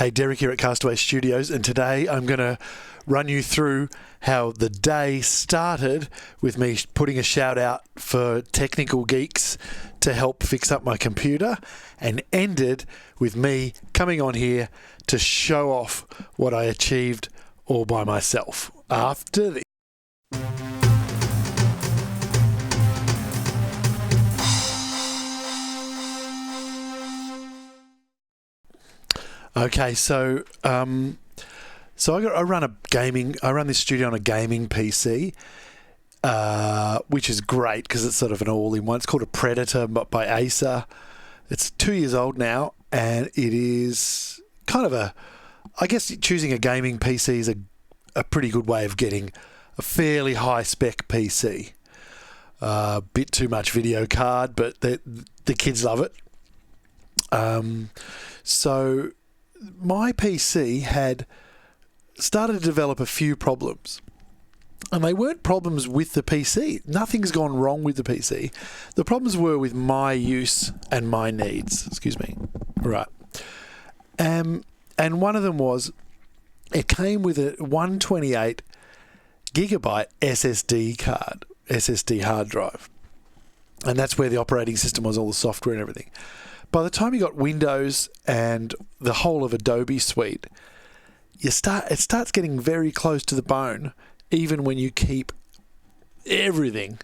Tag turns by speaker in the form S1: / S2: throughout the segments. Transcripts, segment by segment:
S1: Hey, Derek here at Castaway Studios, and today I'm going to run you through how the day started with me putting a shout out for technical geeks to help fix up my computer, and ended with me coming on here to show off what I achieved all by myself after this. Okay, so I run this studio on a gaming PC, which is great because it's sort of an all-in-one. It's called a Predator by Acer. It's 2 years old now, and it is kind of I guess choosing a gaming PC is a pretty good way of getting a fairly high-spec PC. Bit too much video card, but the kids love it. So my PC had started to develop a few problems, and they weren't problems with the PC. Nothing's gone wrong with the PC. The problems were with my use and my needs. Excuse me. Right. And one of them was it came with a 128 gigabyte SSD hard drive. And that's where the operating system was, all the software and everything. By the time you got Windows and the whole of Adobe suite, it starts getting very close to the bone, even when you keep everything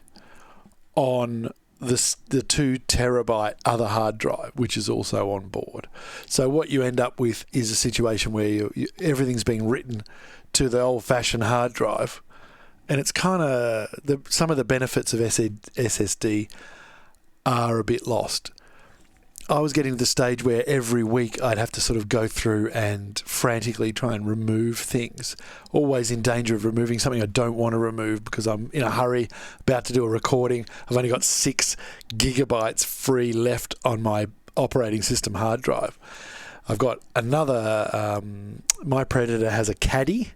S1: on the 2 terabyte other hard drive, which is also on board. So what you end up with is a situation where everything's being written to the old-fashioned hard drive, and it's kind of some of the benefits of SSD are a bit lost. I was getting to the stage where every week I'd have to sort of go through and frantically try and remove things, always in danger of removing something I don't want to remove because I'm in a hurry about to do a recording. I've only got 6 gigabytes free left on my operating system hard drive. I've got another, my Predator has a Caddy,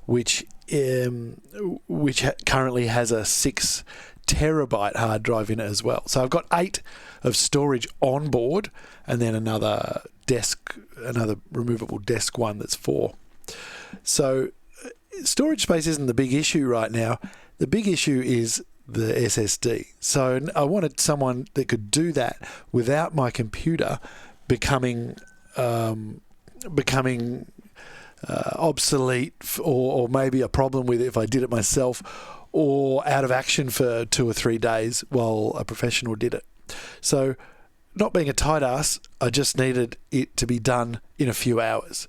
S1: which currently has a 6 terabyte hard drive in it as well. So I've got 8 of storage on board, and then another removable desk one that's 4. So storage space isn't the big issue right now. The big issue is the SSD. So I wanted someone that could do that without my computer becoming obsolete, or maybe a problem with it if I did it myself, or out of action for 2 or 3 days while a professional did it. So, not being a tight ass, I just needed it to be done in a few hours.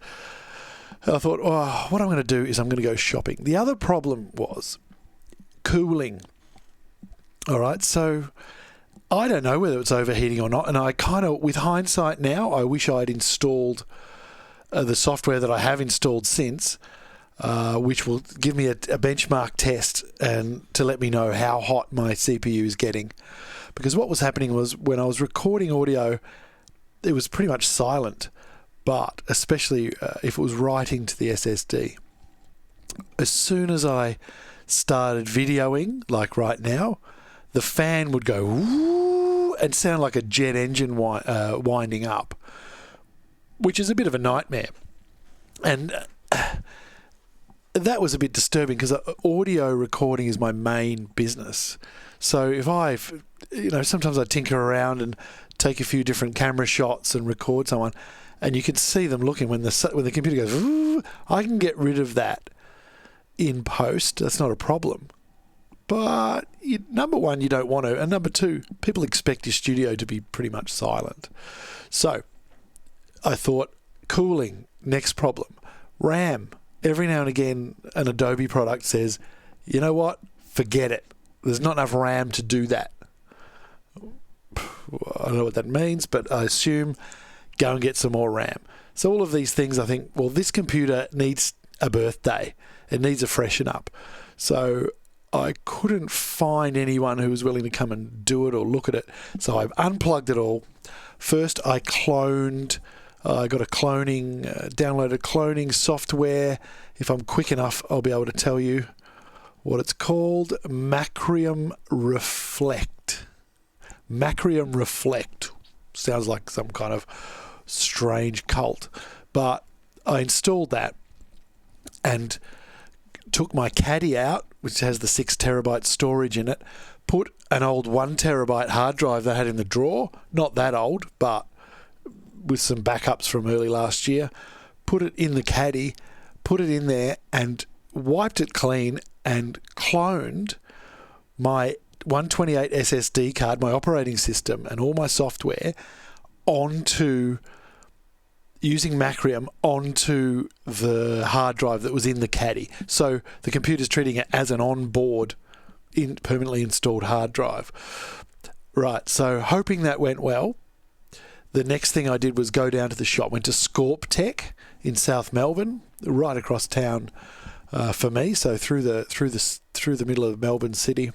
S1: I thought, what I'm going to do is I'm going to go shopping. The other problem was cooling. All right, so I don't know whether it's overheating or not, and I kind of, with hindsight now, I wish I'd installed the software that I have installed since, which will give me a benchmark test and to let me know how hot my CPU is getting. Because what was happening was when I was recording audio, it was pretty much silent, but especially if it was writing to the SSD. As soon as I started videoing, like right now, the fan would go whoo and sound like a jet engine winding up, which is a bit of a nightmare. And that was a bit disturbing because audio recording is my main business. So if sometimes I tinker around and take a few different camera shots and record someone, and you can see them looking when the computer goes, ooh, I can get rid of that in post. That's not a problem. But number one, you don't want to, and number two, people expect your studio to be pretty much silent. So I thought, cooling, next problem. RAM. Every now and again, an Adobe product says, you know what? Forget it. There's not enough RAM to do that. I don't know what that means, but I assume go and get some more RAM. So all of these things, I think, well, this computer needs a birthday. It needs a freshen up. So I couldn't find anyone who was willing to come and do it or look at it. So I've unplugged it all. First, I got downloaded cloning software. If I'm quick enough, I'll be able to tell you what it's called. Macrium Reflect. Macrium Reflect. Sounds like some kind of strange cult. But I installed that and took my caddy out, which has the 6 terabyte storage in it, put an old 1 terabyte hard drive that I had in the drawer, not that old, but with some backups from early last year, put it in the caddy, put it in there and wiped it clean and cloned my 128 SSD card, my operating system and all my software onto, using Macrium, onto the hard drive that was in the caddy. So the computer's treating it as an onboard permanently installed hard drive. Right, so hoping that went well, the next thing I did was go down to the shop. Went to Scorp Tech in South Melbourne, right across town for me. So through the middle of Melbourne City,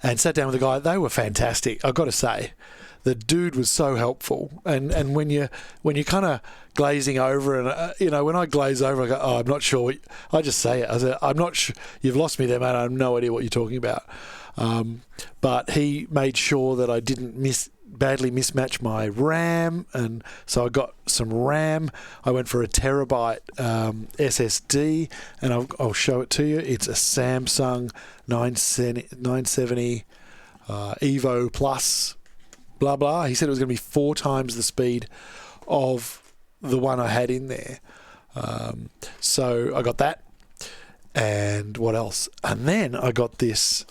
S1: and sat down with the guy. They were fantastic. I've got to say, the dude was so helpful. And when you're kind of glazing over, and when I glaze over, I go, oh, I'm not sure. I just say it. I say, I'm not sure. You've lost me there, mate. I have no idea what you're talking about. But he made sure that I didn't badly mismatch my RAM, and so I got some RAM. I went for a terabyte SSD, and I'll show it to you. It's a Samsung 970 Evo Plus, blah blah. He said it was going to be 4 times the speed of the one I had in there. So I got that, and what else? And then I got this.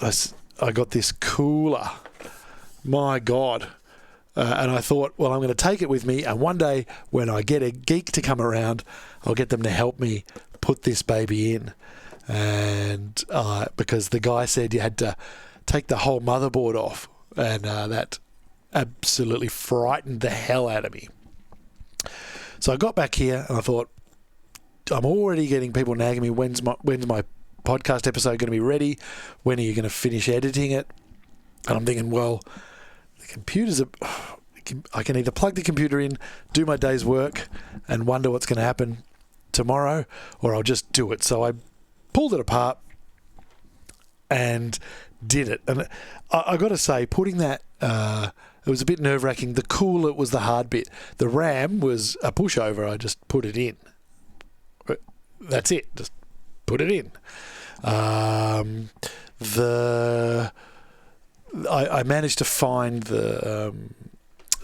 S1: I got this cooler. My God. And I thought, well, I'm going to take it with me, and one day when I get a geek to come around, I'll get them to help me put this baby in. And because the guy said you had to take the whole motherboard off, and that absolutely frightened the hell out of me. So I got back here and I thought, I'm already getting people nagging me, when's my podcast episode going to be ready? When are you going to finish editing it? And I'm thinking, well, computers I can either plug the computer in, do my day's work, and wonder what's going to happen tomorrow, or I'll just do it. So I pulled it apart and did it. And I got to say, putting that, it was a bit nerve-wracking. The cooler was the hard bit. The RAM was a pushover. I just put it in. That's it. Just put it in. I managed to find the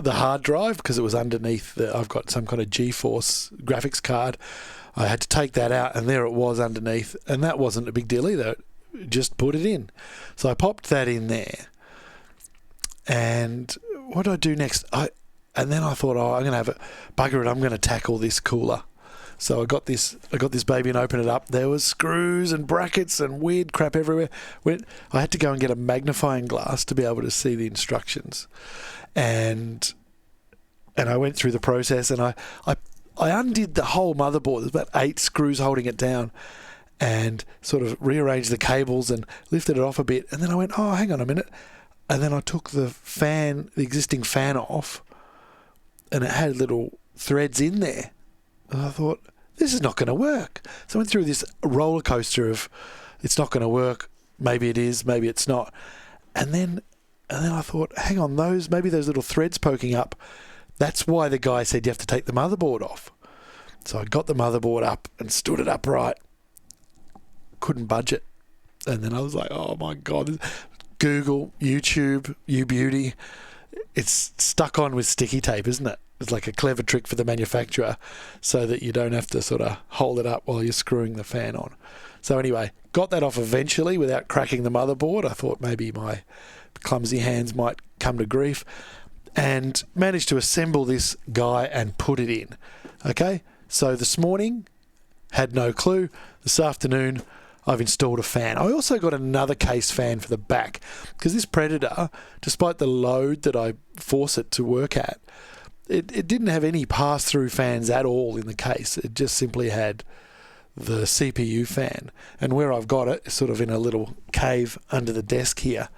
S1: hard drive because it was underneath. I've got some kind of GeForce graphics card. I had to take that out, and there it was underneath, and that wasn't a big deal either. Just put it in. So I popped that in there, and what do I do next? And then I thought, I'm going to have bugger it. I'm going to tackle this cooler. So I got this baby and opened it up. There was screws and brackets and weird crap everywhere. I had to go and get a magnifying glass to be able to see the instructions, and I went through the process, and I undid the whole motherboard. There's about 8 screws holding it down, and sort of rearranged the cables and lifted it off a bit. And then I went, oh, hang on a minute. And then I took the existing fan off, and it had little threads in there. And I thought, this is not going to work. So I went through this roller coaster of, it's not going to work. Maybe it is, maybe it's not. And then I thought, hang on, maybe those little threads poking up, that's why the guy said you have to take the motherboard off. So I got the motherboard up and stood it upright. Couldn't budge it. And then I was like, oh my God. Google, YouTube, YouBeauty. It's stuck on with sticky tape, isn't it? It's like a clever trick for the manufacturer so that you don't have to sort of hold it up while you're screwing the fan on. So anyway, got that off eventually without cracking the motherboard. I thought maybe my clumsy hands might come to grief, and managed to assemble this guy and put it in. Okay, so this morning, had no clue. This afternoon, I've installed a fan. I also got another case fan for the back, because this Predator, despite the load that I force it to work at, it didn't have any pass-through fans at all in the case. It just simply had the CPU fan. And where I've got it is sort of in a little cave under the desk here.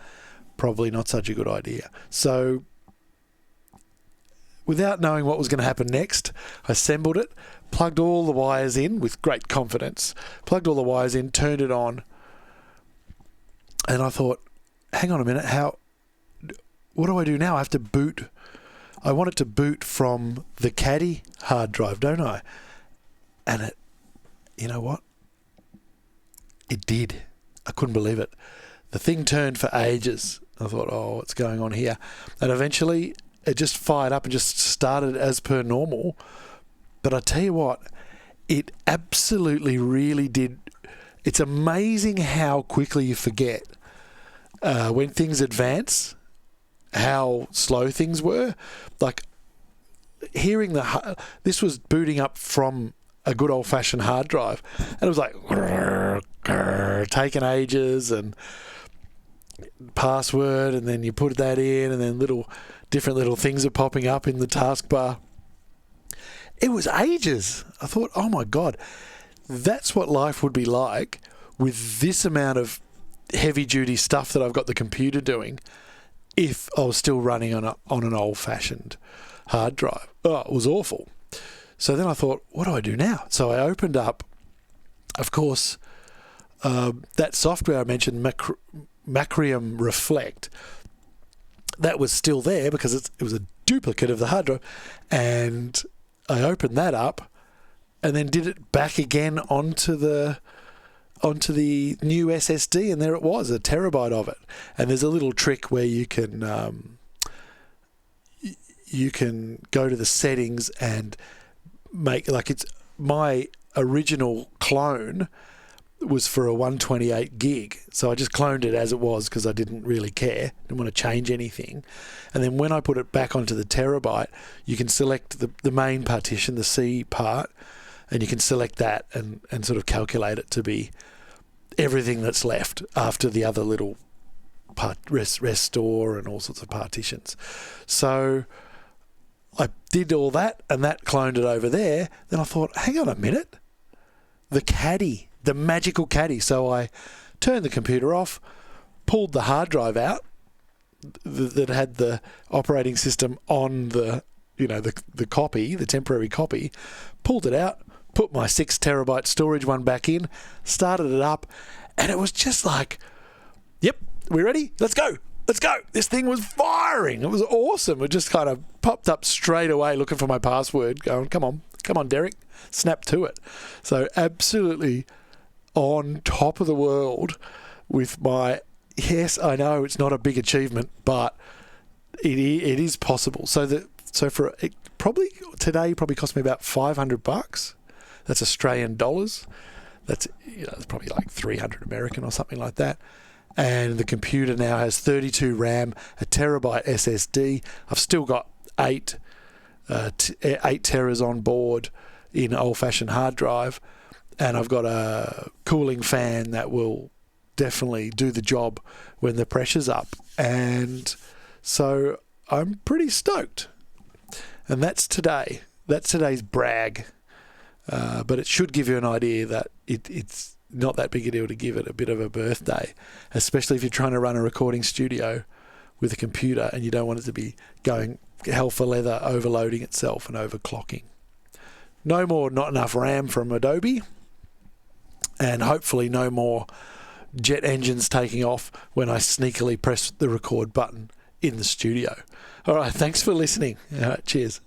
S1: Probably not such a good idea. So without knowing what was going to happen next, I assembled it, plugged all the wires in with great confidence, plugged all the wires in, turned it on, and I thought, hang on a minute, what do I do now? I have to boot. I want it to boot from the caddy hard drive, don't I? And it, you know what? It did. I couldn't believe it. The thing turned for ages. I thought, oh, what's going on here? And eventually it just fired up and just started as per normal. But I tell you what, it absolutely really did. It's amazing how quickly you forget when things advance, how slow things were. Like hearing this was booting up from a good old-fashioned hard drive, and it was like taking ages, and password, and then you put that in, and then different little things are popping up in the taskbar. It was ages. I thought, oh my God, that's what life would be like with this amount of heavy-duty stuff that I've got the computer doing if I was still running on an old-fashioned hard drive. Oh, it was awful. So then I thought, what do I do now? So I opened up, of course, that software I mentioned, Macrium Reflect. That was still there because it was a duplicate of the hard drive. And I opened that up and then did it back again onto the new SSD, and there it was, 1 terabyte of it. And there's a little trick where you can go to the settings and make, like, it's my original clone was for a 128 gig, so I just cloned it as it was because I didn't really care, didn't want to change anything. And then when I put it back onto the terabyte, you can select the main partition, the C part, and you can select that and sort of calculate it to be everything that's left after the other little restore and all sorts of partitions. So I did all that, and that cloned it over there. Then I thought, hang on a minute, the caddy, the magical caddy. So I turned the computer off, pulled the hard drive out that had the operating system on the copy, the temporary copy, pulled it out, put my 6 terabyte storage one back in, started it up, and it was just like, yep, we ready? Let's go. Let's go. This thing was firing. It was awesome. It just kind of popped up straight away looking for my password, going, come on, Derek, snap to it. So absolutely on top of the world with my, yes, I know it's not a big achievement, but it is possible. So for it probably cost me about $500. That's Australian dollars. That's it's probably like 300 American or something like that. And the computer now has 32 RAM, 1 terabyte SSD. I've still got 8 teras on board in old-fashioned hard drive, and I've got a cooling fan that will definitely do the job when the pressure's up. And so I'm pretty stoked. And that's today. That's today's brag. But it should give you an idea that it's not that big a deal to give it a bit of a birthday, especially if you're trying to run a recording studio with a computer and you don't want it to be going hell for leather, overloading itself and overclocking. No more not enough RAM from Adobe, and hopefully no more jet engines taking off when I sneakily press the record button in the studio. All right, thanks for listening. All right, cheers.